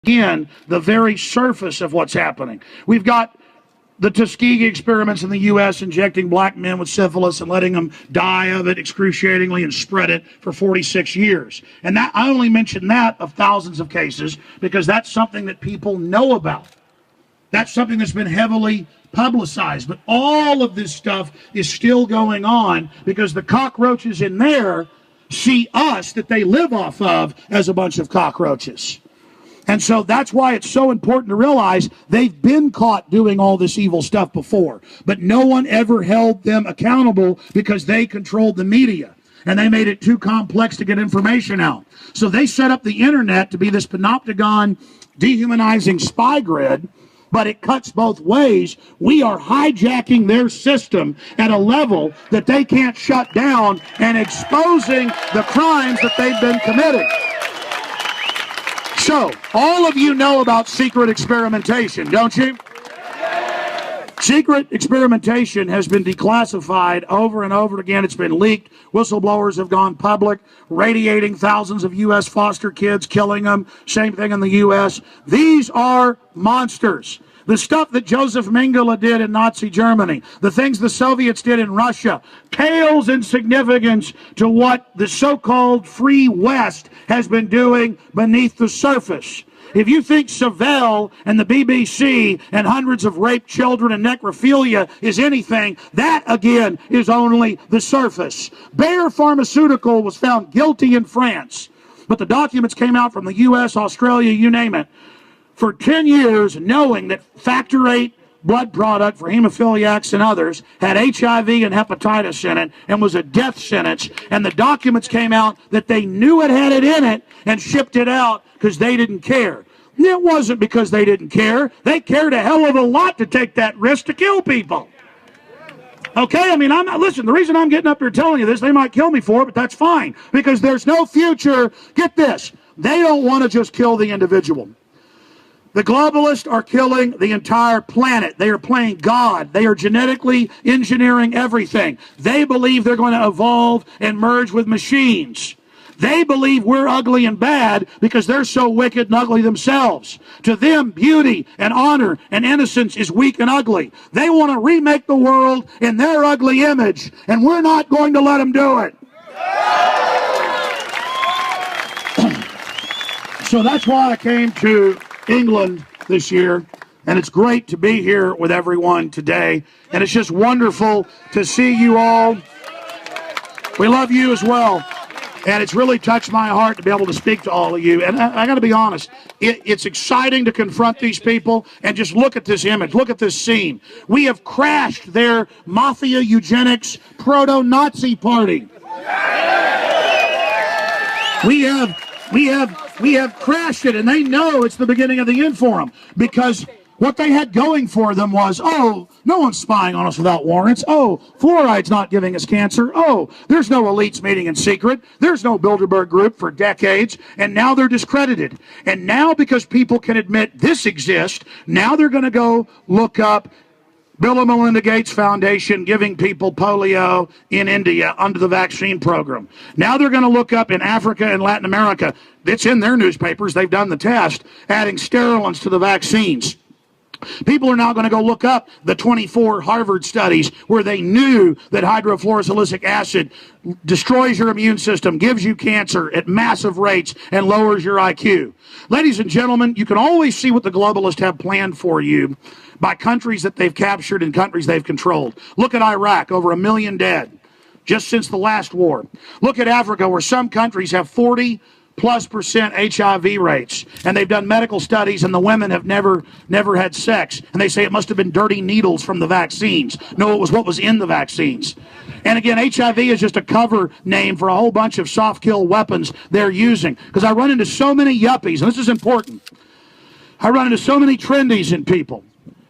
Again, the very surface of what's happening. We've got the Tuskegee experiments in the U.S. injecting black men with syphilis and letting them die of it excruciatingly and spread it for 46 years. And that I only mention that of thousands of cases because that's something that people know about. That's something that's been heavily publicized. But all of this stuff is still going on because the cockroaches in there see us that they live off of as a bunch of cockroaches. And so that's why it's so important to realize they've been caught doing all this evil stuff before. But no one ever held them accountable because they controlled the media. And they made it too complex to get information out. So they set up the internet to be this panopticon, dehumanizing spy grid. But it cuts both ways. We are hijacking their system at a level that they can't shut down and exposing the crimes that they've been committing. So, all of you know about secret experimentation, don't you? Secret experimentation has been declassified over and over again. It's been leaked. Whistleblowers have gone public, radiating thousands of U.S. foster kids, killing them. Same thing in the U.S. These are monsters. The stuff that Joseph Mengele did in Nazi Germany, the things the Soviets did in Russia, pales in significance to what the so-called free West has been doing beneath the surface. If you think Savelle and the BBC and hundreds of raped children and necrophilia is anything, that, again, is only the surface. Bayer Pharmaceutical was found guilty in France, but the documents came out from the U.S., Australia, you name it, for 10 years knowing that Factor VIII blood product for hemophiliacs and others had HIV and hepatitis in it and was a death sentence, and the documents came out that they knew it had it in it and shipped it out because they didn't care. It wasn't because they didn't care. They cared a hell of a lot to take that risk to kill people. Okay, I mean, listen, the reason I'm getting up here telling you this, they might kill me for it, but that's fine, because there's no future. Get this, they don't want to just kill the individual. The globalists are killing the entire planet. They are playing God. They are genetically engineering everything. They believe they're going to evolve and merge with machines. They believe we're ugly and bad because they're so wicked and ugly themselves. To them, beauty and honor and innocence is weak and ugly. They want to remake the world in their ugly image, and we're not going to let them do it. So that's why I came to England this year, and it's great to be here with everyone today, and it's just wonderful to see you all. We love you as well, and it's really touched my heart to be able to speak to all of you. And I got to be honest, it's exciting to confront these people and just look at this image, look at this scene. We have crashed their mafia eugenics proto-Nazi party. We have crashed it, and they know it's the beginning of the end for them, because what they had going for them was, oh, no one's spying on us without warrants. Oh, fluoride's not giving us cancer. Oh, there's no elites meeting in secret. There's no Bilderberg group for decades, and now they're discredited. And now, because people can admit this exists, now they're going to go look up Bill and Melinda Gates Foundation giving people polio in India under the vaccine program. Now they're going to look up in Africa and Latin America. It's in their newspapers. They've done the test, adding sterilants to the vaccines. People are now going to go look up the 24 Harvard studies where they knew that hydrofluorosilicic acid destroys your immune system, gives you cancer at massive rates, and lowers your IQ. Ladies and gentlemen, you can always see what the globalists have planned for you by countries that they've captured and countries they've controlled. Look at Iraq, over 1 million dead just since the last war. Look at Africa, where some countries have 40+% HIV rates, and they've done medical studies, and the women have never had sex, and they say it must have been dirty needles from the vaccines. No, it was what was in the vaccines. And again, HIV is just a cover name for a whole bunch of soft kill weapons they're using. Because I run into so many yuppies, and this is important. I run into so many trendies in people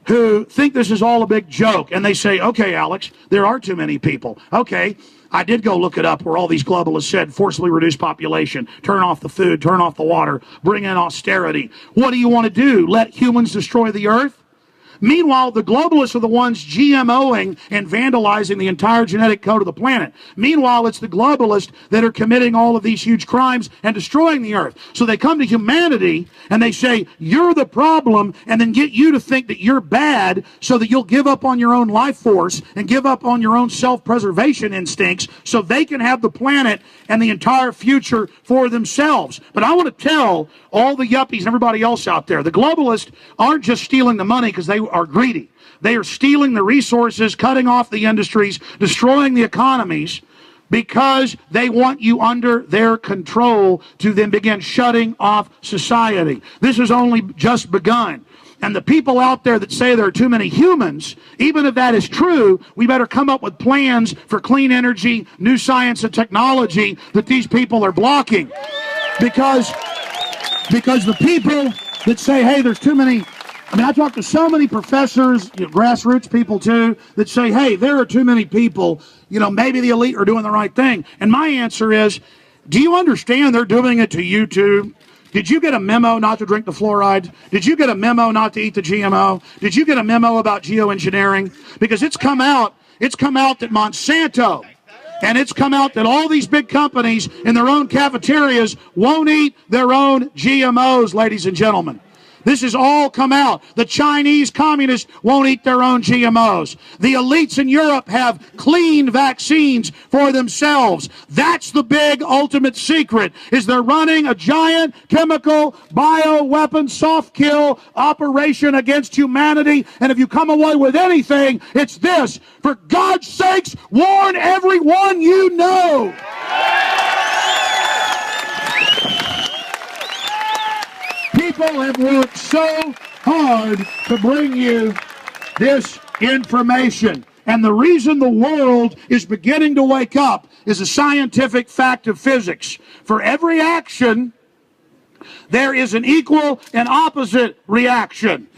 who think this is all a big joke, and they say, okay, Alex, there are too many people. Okay, I did go look it up where all these globalists said forcibly reduce population, turn off the food, turn off the water, bring in austerity. What do you want to do? Let humans destroy the earth? Meanwhile, the globalists are the ones GMOing and vandalizing the entire genetic code of the planet. Meanwhile, it's the globalists that are committing all of these huge crimes and destroying the earth. So they come to humanity and they say, you're the problem, and then get you to think that you're bad so that you'll give up on your own life force and give up on your own self-preservation instincts so they can have the planet and the entire future for themselves. But I want to tell all the yuppies and everybody else out there, the globalists aren't just stealing the money because they are greedy. They are stealing the resources, cutting off the industries, destroying the economies, because they want you under their control to then begin shutting off society. This has only just begun. And the people out there that say there are too many humans, even if that is true, we better come up with plans for clean energy, new science and technology that these people are blocking. Because the people that say, hey, there's too many, I talk to so many professors, grassroots people too, that say, hey, there are too many people, maybe the elite are doing the right thing. And my answer is, do you understand they're doing it to you too? Did you get a memo not to drink the fluoride? Did you get a memo not to eat the GMO? Did you get a memo about geoengineering? Because it's come out that Monsanto, and it's come out that all these big companies in their own cafeterias won't eat their own GMOs, ladies and gentlemen. This has all come out. The Chinese communists won't eat their own GMOs. The elites in Europe have clean vaccines for themselves. That's the big ultimate secret, is they're running a giant chemical bioweapon soft kill operation against humanity. And if you come away with anything, it's this: for God's sakes, warn everyone you know. People have worked so hard to bring you this information. And the reason the world is beginning to wake up is a scientific fact of physics. For every action, there is an equal and opposite reaction.